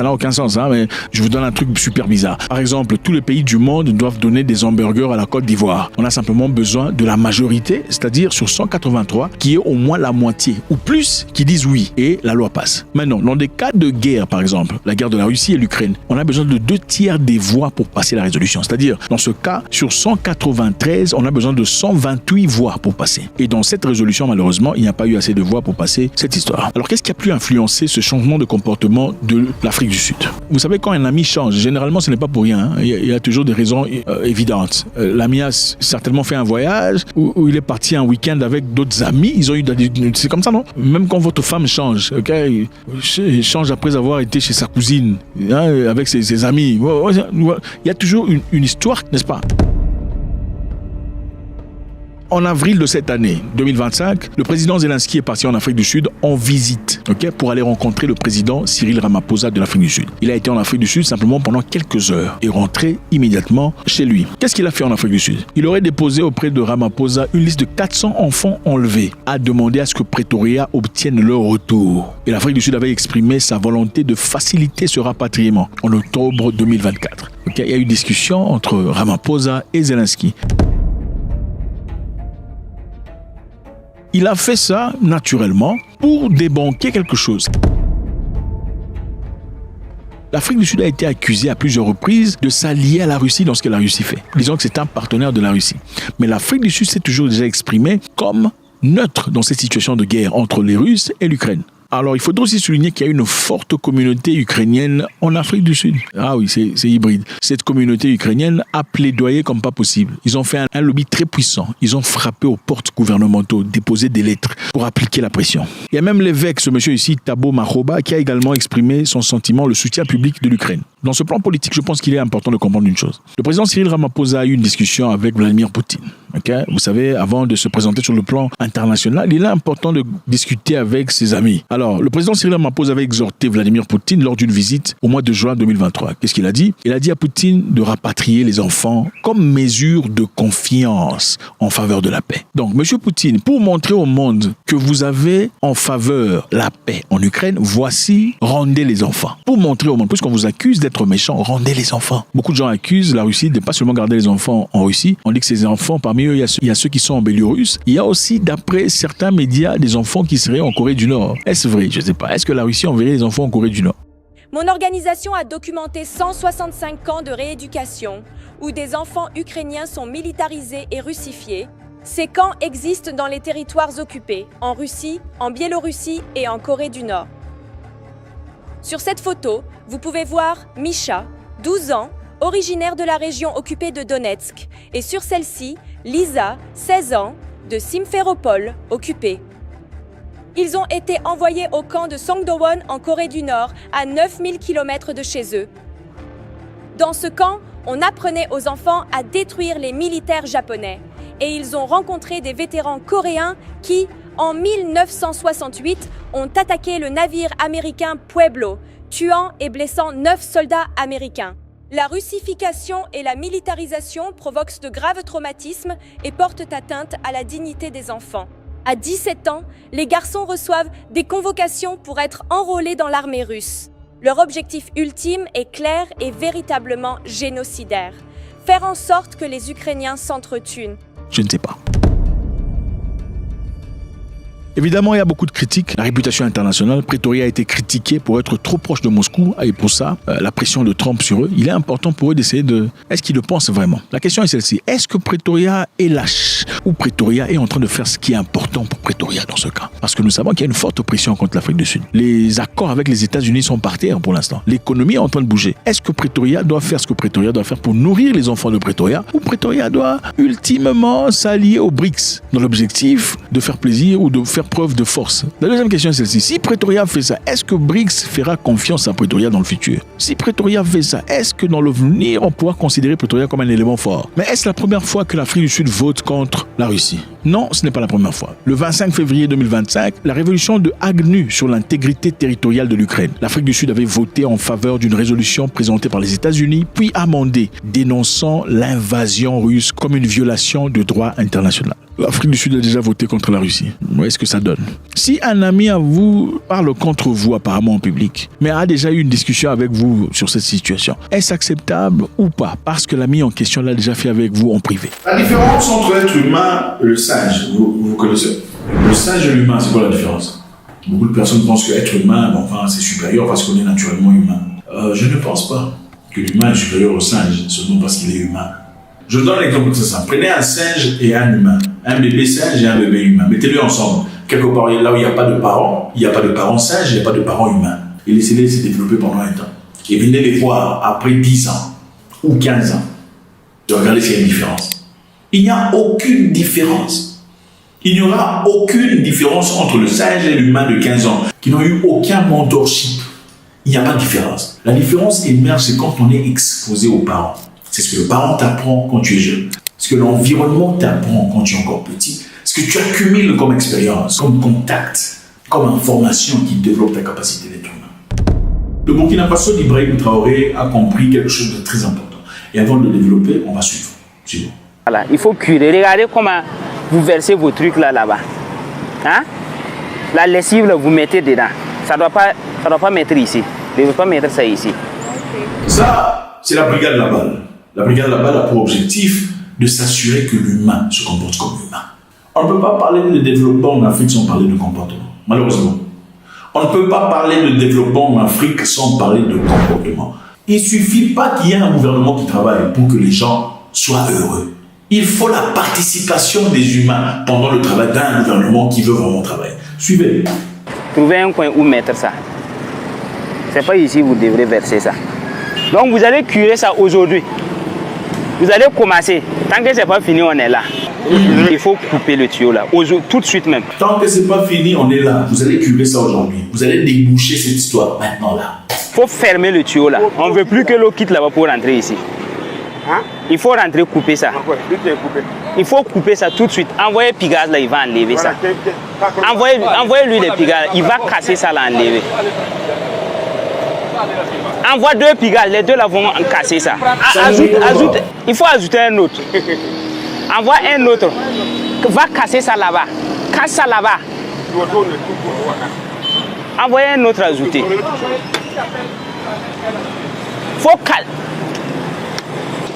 n'a aucun sens, mais je vous donne un truc super bizarre. Par exemple, tous les pays du monde doivent donner des hamburgers à la Côte d'Ivoire. On a simplement besoin de la majorité, c'est-à-dire sur 183, qui est au moins la moitié ou plus qui disent oui et la loi passe. Maintenant, dans des cas de guerre, par exemple, la guerre de la Russie et l'Ukraine, on a besoin de 2/3 des voix pour passer la résolution, c'est-à-dire dans ce cas, sur 193, on a besoin de 128 voix pour passer. Et dans cette résolution, malheureusement, il n'y a pas eu assez de voix pour passer cette histoire. Alors, qu'est-ce qui a pu influencer ce changement de comportement de l'Afrique du Sud? Vous savez, quand un ami change, généralement, ce n'est pas pour rien. Il y a toujours des raisons évidentes. L'ami a certainement fait un voyage où il est parti un week-end avec d'autres amis. Ils ont eu c'est comme ça, non? Même quand votre femme change, il change après avoir été chez sa cousine, avec ses amis. Il y a toujours une histoire, n'est-ce pas? En avril de cette année, 2025, le président Zelensky est parti en Afrique du Sud en visite, pour aller rencontrer le président Cyril Ramaphosa de l'Afrique du Sud. Il a été en Afrique du Sud simplement pendant quelques heures et rentré immédiatement chez lui. Qu'est-ce qu'il a fait en Afrique du Sud? Il aurait déposé auprès de Ramaphosa une liste de 400 enfants enlevés, a demandé à ce que Pretoria obtienne leur retour. Et l'Afrique du Sud avait exprimé sa volonté de faciliter ce rapatriement en octobre 2024. Il y a eu discussion entre Ramaphosa et Zelensky. Il a fait ça, naturellement, pour débunker quelque chose. L'Afrique du Sud a été accusée à plusieurs reprises de s'allier à la Russie dans ce que la Russie fait. Disons que c'est un partenaire de la Russie. Mais l'Afrique du Sud s'est toujours déjà exprimée comme neutre dans cette situation de guerre entre les Russes et l'Ukraine. Alors, il faudrait aussi souligner qu'il y a une forte communauté ukrainienne en Afrique du Sud. Ah oui, c'est hybride. Cette communauté ukrainienne a plaidoyé comme pas possible. Ils ont fait un lobby très puissant. Ils ont frappé aux portes gouvernementaux, déposé des lettres pour appliquer la pression. Il y a même l'évêque, ce monsieur ici, Thabo Makhoba, qui a également exprimé son sentiment, le soutien public de l'Ukraine. Dans ce plan politique, je pense qu'il est important de comprendre une chose. Le président Cyril Ramaphosa a eu une discussion avec Vladimir Poutine. Okay? Vous savez, avant de se présenter sur le plan international, il est important de discuter avec ses amis. Alors, le président Cyril Ramaphosa avait exhorté Vladimir Poutine lors d'une visite au mois de juin 2023. Qu'est-ce qu'il a dit? Il a dit à Poutine de rapatrier les enfants comme mesure de confiance en faveur de la paix. Donc, monsieur Poutine, pour montrer au monde que vous avez en faveur la paix en Ukraine, voici, rendez les enfants. Pour montrer au monde, puisqu'on vous accuse d'être méchant, rendez les enfants. Beaucoup de gens accusent la Russie de pas seulement garder les enfants en Russie. On dit que ces enfants, parmi eux, il y a ceux qui sont en Biélorussie. Il y a aussi, d'après certains médias, des enfants qui seraient en Corée du Nord. Est-ce vrai? Je ne sais pas. Est-ce que la Russie enverrait les enfants en Corée du Nord? Mon organisation a documenté 165 camps de rééducation où des enfants ukrainiens sont militarisés et russifiés. Ces camps existent dans les territoires occupés, en Russie, en Biélorussie et en Corée du Nord. Sur cette photo, vous pouvez voir Misha, 12 ans, originaire de la région occupée de Donetsk, et sur celle-ci, Lisa, 16 ans, de Simferopol, occupée. Ils ont été envoyés au camp de Songdo-won en Corée du Nord, à 9000 km de chez eux. Dans ce camp, on apprenait aux enfants à détruire les militaires japonais, et ils ont rencontré des vétérans coréens qui, en 1968, ont attaqué le navire américain Pueblo, tuant et blessant 9 soldats américains. La russification et la militarisation provoquent de graves traumatismes et portent atteinte à la dignité des enfants. À 17 ans, les garçons reçoivent des convocations pour être enrôlés dans l'armée russe. Leur objectif ultime est clair et véritablement génocidaire. Faire en sorte que les Ukrainiens s'entretuent. Je ne sais pas. Évidemment, il y a beaucoup de critiques. La réputation internationale, Pretoria a été critiquée pour être trop proche de Moscou et pour ça, la pression de Trump sur eux. Il est important pour eux d'essayer de... Est-ce qu'ils le pensent vraiment? La question est celle-ci. Est-ce que Pretoria est lâche ou Pretoria est en train de faire ce qui est important pour Pretoria dans ce cas? Parce que nous savons qu'il y a une forte pression contre l'Afrique du Sud. Les accords avec les États-Unis sont par terre pour l'instant. L'économie est en train de bouger. Est-ce que Pretoria doit faire ce que Pretoria doit faire pour nourrir les enfants de Pretoria ou Pretoria doit ultimement s'allier aux BRICS dans l'objectif de faire plaisir ou de faire preuve de force? La deuxième question est celle-ci. Si Pretoria fait ça, est-ce que BRICS fera confiance à Pretoria dans le futur? Si Pretoria fait ça, est-ce que dans l'avenir, on pourra considérer Pretoria comme un élément fort? Mais est-ce la première fois que l'Afrique du Sud vote contre la Russie? Non, ce n'est pas la première fois. Le 25 février 2025, la révolution de Agnew sur l'intégrité territoriale de l'Ukraine. L'Afrique du Sud avait voté en faveur d'une résolution présentée par les États-Unis, puis amendée, dénonçant l'invasion russe comme une violation du droit international. L'Afrique du Sud a déjà voté contre la Russie. Est-ce que ça donne? Si un ami à vous parle contre vous apparemment en public, mais a déjà eu une discussion avec vous sur cette situation, est-ce acceptable ou pas? Parce que l'ami en question l'a déjà fait avec vous en privé. La différence entre l'être humain et le singe, vous connaissez? Le singe et l'humain, c'est quoi la différence? Beaucoup de personnes pensent que être humain, c'est supérieur parce qu'on est naturellement humain. Je ne pense pas que l'humain est supérieur au singe seulement parce qu'il est humain. Je donne l'exemple de ça. Prenez un singe et un humain. Un bébé singe et un bébé humain. Mettez-les ensemble. Quelque part, là où il n'y a pas de parents, il n'y a pas de parents singes, il n'y a pas de parents humains. Et laissez-les se développer pendant un temps. Et venez les voir après 10 ans ou 15 ans. Et regardez s'il y a une différence. Il n'y a aucune différence. Il n'y aura aucune différence entre le singe et l'humain de 15 ans qui n'ont eu aucun mentorship. Il n'y a pas de différence. La différence émerge, c'est quand on est exposé aux parents. C'est ce que le parent t'apprend quand tu es jeune. Ce que l'environnement t'apprend quand tu es encore petit. Ce que tu accumules comme expérience, comme contact, comme information qui développe ta capacité d'être humain. Le Burkina Faso d'Ibrahim Traoré a compris quelque chose de très important. Et avant de le développer, on va suivre. Suivons. Voilà, il faut curer. Regardez comment vous versez vos trucs là-bas. Hein? La lessive, là, vous mettez dedans. Ça doit pas mettre ici. Vous ne devez pas mettre ça ici. Ça, c'est la brigade Laballe. La brigade Laballe a pour objectif de s'assurer que l'humain se comporte comme humain. On ne peut pas parler de développement en Afrique sans parler de comportement. Malheureusement. On ne peut pas parler de développement en Afrique sans parler de comportement. Il ne suffit pas qu'il y ait un gouvernement qui travaille pour que les gens soient heureux. Il faut la participation des humains pendant le travail d'un gouvernement qui veut vraiment travailler. Suivez. Trouvez un coin où mettre ça. C'est pas ici que vous devrez verser ça. Donc vous allez curer ça aujourd'hui. Vous allez commencer. Tant que ce n'est pas fini, on est là. Il faut couper le tuyau là, tout de suite même. Tant que ce n'est pas fini, on est là. Vous allez curer ça aujourd'hui. Vous allez déboucher cette histoire maintenant là. Il faut fermer le tuyau là. On ne veut plus que l'eau quitte là-bas pour rentrer ici. Il faut rentrer, couper ça. Il faut couper ça tout de suite. Envoyez Pigalle là, il va enlever ça. Envoyez-lui les Pigalle, il va casser ça là, enlever. Envoie 2 Pigalle, les 2 là vont casser ça. Ajoute, il faut ajouter un autre. Envoie un autre. Va casser ça là-bas. Casse ça là-bas. Envoyez un autre ajouté. Faut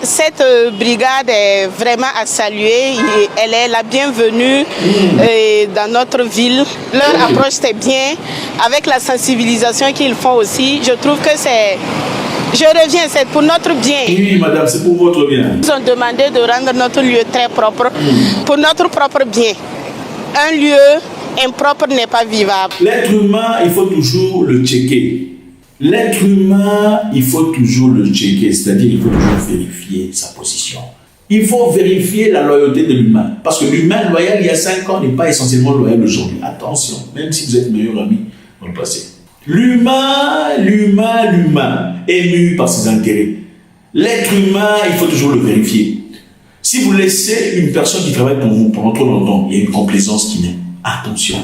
Cette brigade est vraiment à saluer. Elle est la bienvenue dans notre ville. Leur approche est bien. Avec la sensibilisation qu'ils font aussi, je trouve que c'est... Je reviens, c'est pour notre bien. Oui, madame, c'est pour votre bien. Ils ont demandé de rendre notre lieu très propre, pour notre propre bien. Un lieu impropre n'est pas vivable. L'être humain, il faut toujours le checker. L'être humain, il faut toujours le checker, c'est-à-dire il faut toujours vérifier sa position. Il faut vérifier la loyauté de l'humain. Parce que l'humain loyal, il y a 5 ans, n'est pas essentiellement loyal aujourd'hui. Attention, même si vous êtes meilleur ami dans le passé. L'humain est mu par ses intérêts. L'être humain, il faut toujours le vérifier. Si vous laissez une personne qui travaille pour vous pendant trop longtemps, il y a une complaisance qui naît. Attention.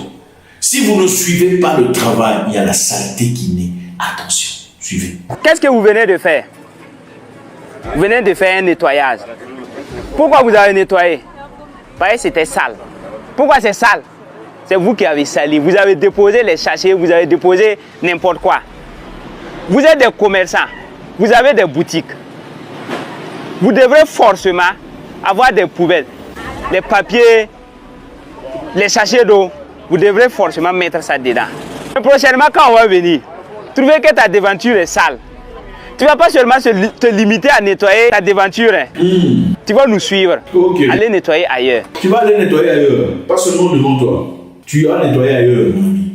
Si vous ne suivez pas le travail, il y a la saleté qui naît. Attention, suivez. Qu'est-ce que vous venez de faire? Vous venez de faire un nettoyage. Pourquoi vous avez nettoyé? Parce que c'était sale. Pourquoi c'est sale? C'est vous qui avez sali. Vous avez déposé les sachets, vous avez déposé n'importe quoi. Vous êtes des commerçants, vous avez des boutiques. Vous devrez forcément avoir des poubelles, les papiers, les sachets d'eau. Vous devrez forcément mettre ça dedans. Prochainement, quand on va venir, trouver que ta devanture est sale. Tu ne vas pas seulement te limiter à nettoyer ta devanture. Tu vas nous suivre. Okay. Aller nettoyer ailleurs. Tu vas aller nettoyer ailleurs, pas seulement devant toi. Tu as nettoyé ailleurs, mon ami,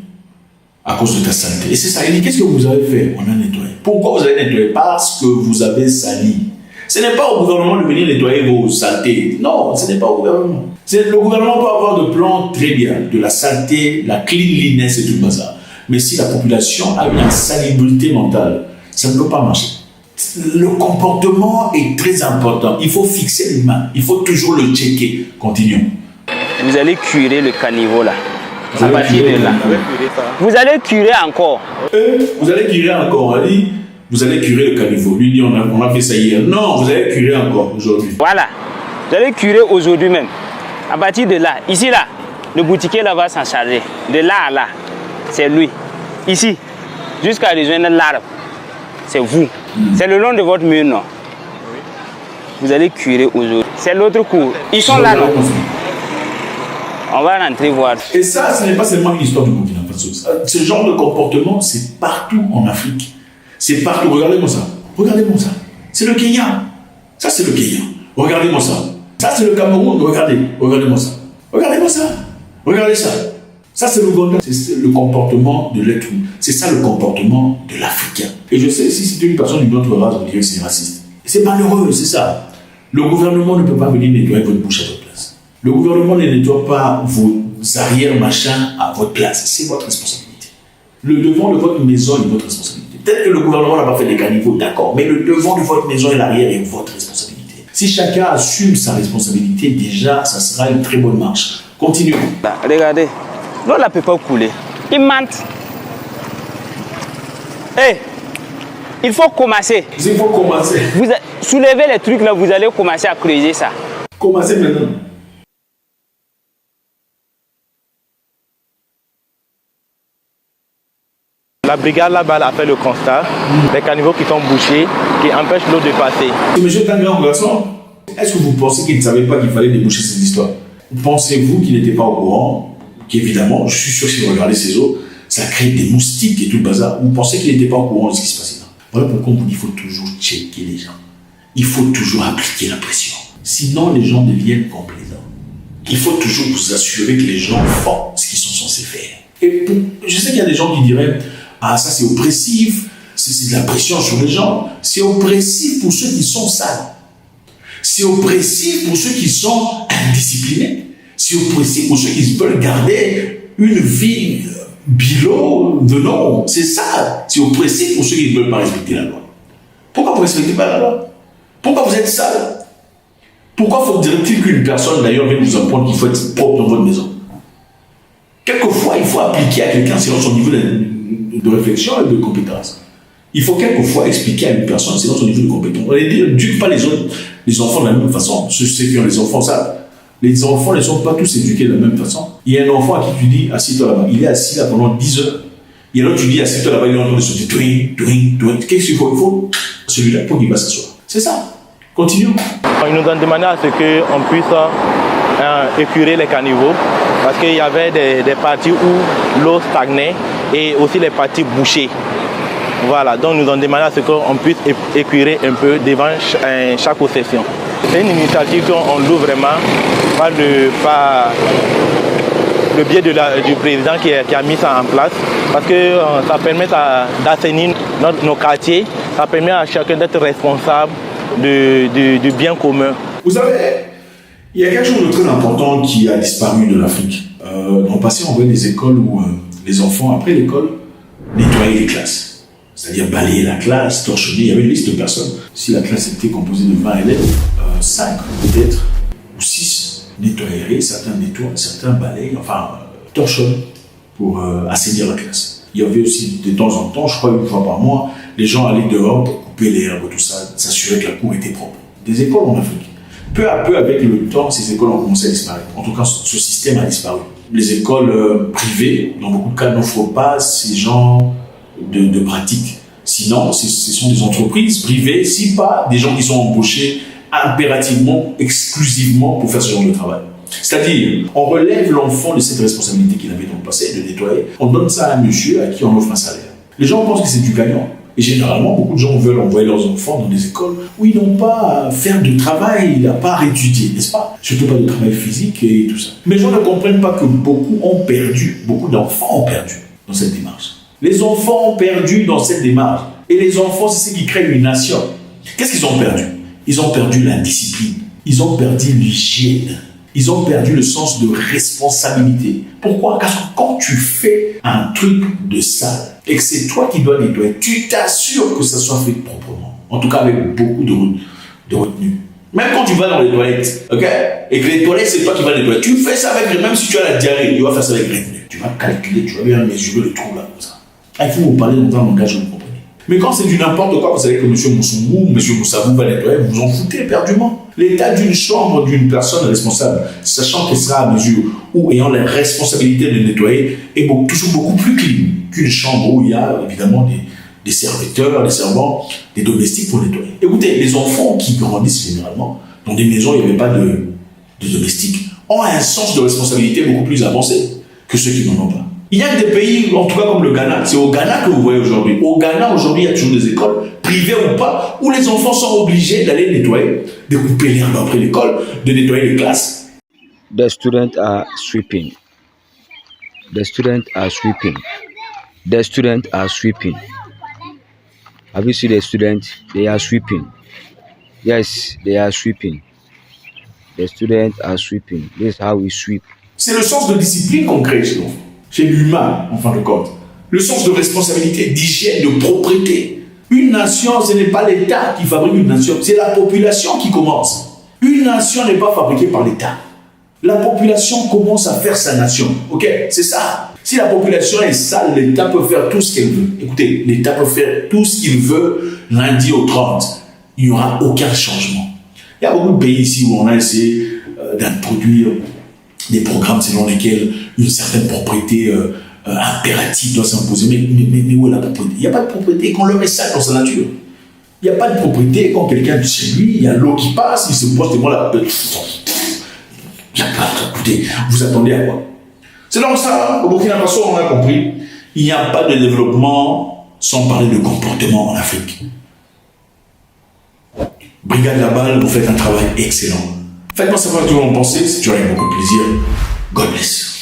à cause de ta saleté. Et c'est ça. Il dit, qu'est-ce que vous avez fait? On a nettoyé. Pourquoi vous avez nettoyé? Parce que vous avez sali. Ce n'est pas au gouvernement de venir nettoyer vos saletés. Non, ce n'est pas au gouvernement. Le gouvernement peut avoir de plans très bien, de la saleté, la cleanliness et tout le bazar. Mais si la population a une insalubrité mentale, ça ne peut pas marcher. Le comportement est très important. Il faut fixer l'humain. Il faut toujours le checker. Continuons. Vous allez curer le caniveau là. À partir de là. Vous allez curer encore. Vous allez curer encore. On a dit, vous allez curer le caniveau. Lui dit, on a fait ça hier. Non, vous allez curer encore aujourd'hui. Voilà. Vous allez curer aujourd'hui même. À partir de là, ici là, le boutiquier là va s'en charger. De là à là, c'est lui. Ici, jusqu'à rejoindre l'arbre, c'est vous. C'est le long de votre mur, non? Vous allez curer aujourd'hui. C'est l'autre cours. Ils sont là, non? On va rentrer voir. Et ça, ce n'est pas seulement une histoire du Burkina Faso. Ce genre de comportement, c'est partout en Afrique. C'est partout. Regardez-moi ça. Regardez-moi ça. C'est le Kenya. Ça, c'est le Kenya. Regardez-moi ça. Ça, c'est le Cameroun. Regardez. Regardez-moi ça. Regardez-moi ça. Regardez ça. Ça, c'est l'Ouganda. C'est le comportement de l'être humain. C'est ça le comportement de l'Africain. Et je sais, si c'était une personne d'une autre race, on dirait que c'est raciste. C'est malheureux, c'est ça. Le gouvernement ne peut pas venir nettoyer votre bouche à votre place. Le gouvernement ne nettoie pas vos arrière-machins à votre place. C'est votre responsabilité. Le devant de votre maison est votre responsabilité. Peut-être que le gouvernement n'a pas fait des caniveaux, d'accord, mais le devant de votre maison et l'arrière est votre responsabilité. Si chacun assume sa responsabilité, déjà, ça sera une très bonne marche. Continuons. Bah, regardez, l'eau ne peut pas couler. Il mentent. Hey, il faut commencer. Il faut commencer. Vous soulevez les trucs là, vous allez commencer à creuser ça. Commencez maintenant. La brigade là-bas a fait le constat, les caniveaux qui sont bouchés, qui empêchent l'eau de passer. Monsieur est un grand garçon. Est-ce que vous pensez qu'il ne savait pas qu'il fallait déboucher cette histoire? Pensez-vous qu'il n'était pas au courant? Qu'évidemment, je suis sûr que si vous regardez ces eaux, ça crée des moustiques et tout le bazar. Vous pensez qu'il n'était pas au courant de ce qui se passait là? Voilà pourquoi on vous dit qu'il faut toujours checker les gens. Il faut toujours appliquer la pression. Sinon, les gens deviennent complaisants. Il faut toujours vous assurer que les gens font ce qu'ils sont censés faire. Et je sais qu'il y a des gens qui diraient « Ah, ça c'est oppressif, c'est de la pression sur les gens. » C'est oppressif pour ceux qui sont sales. C'est oppressif pour ceux qui sont indisciplinés. C'est oppressif pour ceux qui veulent garder une vie bilot de nom. C'est ça. C'est oppressif pour ceux qui ne veulent pas respecter la loi. Pourquoi vous ne respectez pas la loi? Pourquoi vous êtes sale? Pourquoi faudrait-il qu'une personne d'ailleurs vienne vous apprendre qu'il faut être propre dans votre maison? Quelquefois, il faut appliquer à quelqu'un selon son niveau de réflexion et de compétence. Il faut quelquefois expliquer à une personne selon son niveau de compétence. On n'éduque pas les enfants de la même façon. Ceux qui ont les enfants savent. Les enfants ne sont pas tous éduqués de la même façon. Il y a un enfant à qui tu dis, assis-toi là-bas. Il est assis là pendant 10 heures. Et alors tu dis, assis-toi là-bas, il est en train de se dire, qu'est-ce qu'il faut? Il faut celui-là pour qu'il va s'asseoir. C'est ça. Continuons. Ils nous ont demandé à ce qu'on puisse écurer les caniveaux parce qu'il y avait des parties où l'eau stagnait et aussi les parties bouchées. Voilà, donc nous ont demandé à ce qu'on puisse écurer un peu devant chaque session. C'est une initiative qu'on loue vraiment par le biais du président qui a mis ça en place parce que ça permet d'assainir nos quartiers, ça permet à chacun d'être responsable du bien commun. Vous savez, il y a quelque chose de très important qui a disparu de l'Afrique. Dans le passé, on voyait des écoles où les enfants, après l'école, nettoyaient les classes. C'est-à-dire balayer la classe, torchonner. Il y avait une liste de personnes. Si la classe était composée de 20 élèves, 5 peut-être, ou 6 nettoyeraient, certains nettoient, certains balayent, enfin torchonnent pour assainir la classe. Il y avait aussi de temps en temps, je crois une fois par mois, les gens allaient dehors pour couper l'herbe, tout ça, s'assurer que la cour était propre. Des écoles en Afrique. Peu à peu, avec le temps, ces écoles ont commencé à disparaître. En tout cas, ce système a disparu. Les écoles privées, dans beaucoup de cas, n'offrent pas ces genres de pratiques. Sinon, ce sont des entreprises privées, si pas des gens qui sont embauchés impérativement, exclusivement pour faire ce genre de travail. C'est-à-dire, on relève l'enfant de cette responsabilité qu'il avait dans le passé, de nettoyer, on donne ça à un monsieur à qui on offre un salaire. Les gens pensent que c'est du gagnant. Et généralement, beaucoup de gens veulent envoyer leurs enfants dans des écoles où ils n'ont pas à faire de travail, à part étudier, n'est-ce pas? Surtout pas de travail physique et tout ça. Mais les gens ne comprennent pas que beaucoup d'enfants ont perdu dans cette démarche. Les enfants ont perdu dans cette démarche. Et les enfants, c'est ce qui crée une nation. Qu'est-ce qu'ils ont perdu? Ils ont perdu la discipline. Ils ont perdu l'hygiène. Ils ont perdu le sens de responsabilité. Pourquoi? Parce que quand tu fais un truc de sale et que c'est toi qui dois nettoyer, tu t'assures que ça soit fait proprement. En tout cas, avec beaucoup de retenue. Même quand tu vas dans les toilettes, ok? Et que les toilettes, c'est toi qui vas nettoyer. Tu fais ça avec, même si tu as la diarrhée, tu vas faire ça avec retenue. Tu vas calculer, tu vas bien mesurer le trou là, comme ça. Il faut vous parler dans un langage que vous comprenez. Mais quand c'est du n'importe quoi, vous savez que M. Moussoumbou, M. Moussabou va nettoyer, vous vous en foutez éperdument. L'état d'une chambre d'une personne responsable, sachant qu'elle sera à mesure ou ayant la responsabilité de nettoyer, est toujours beaucoup plus clean qu'une chambre où il y a évidemment des serviteurs, des servants, des domestiques pour nettoyer. Écoutez, les enfants qui grandissent généralement dans des maisons où il n'y avait pas de domestiques ont un sens de responsabilité beaucoup plus avancé que ceux qui n'en ont pas. Il y a des pays, en tout cas comme le Ghana, c'est au Ghana que vous voyez aujourd'hui. Au Ghana, aujourd'hui, il y a toujours des écoles, privées ou pas, où les enfants sont obligés d'aller nettoyer, de couper l'herbe après l'école, de nettoyer les classes. The students are sweeping. The students are sweeping. The students are sweeping. Have you seen the students? They are sweeping. Yes, they are sweeping. The students are sweeping. This is how we sweep. C'est le sens de discipline qu'on crée chez l'enfant. Chez l'humain, en fin de compte. Le sens de responsabilité, d'hygiène, de propreté. Une nation, ce n'est pas l'État qui fabrique une nation, c'est la population qui commence. Une nation n'est pas fabriquée par l'État. La population commence à faire sa nation. Ok? C'est ça. Si la population est sale, l'État peut faire tout ce qu'elle veut. Écoutez, l'État peut faire tout ce qu'il veut lundi au 30. Il n'y aura aucun changement. Il y a beaucoup de pays ici où on a essayé d'introduire des programmes selon lesquels une certaine propriété impérative doit s'imposer. Mais où est la propriété? Il n'y a pas de propriété quand l'homme est sale dans sa nature. Il n'y a pas de propriété quand quelqu'un est chez lui, il y a l'eau qui passe, il se pose des mots là. Il n'y a pas. Écoutez, vous attendez à quoi? C'est donc ça, au Burkina Faso, on a compris. Il n'y a pas de développement sans parler de comportement en Afrique. Brigade Laballe, vous faites un travail excellent. Faites-moi savoir ce que vous en pensez, c'est toujours avec beaucoup de plaisir. God bless.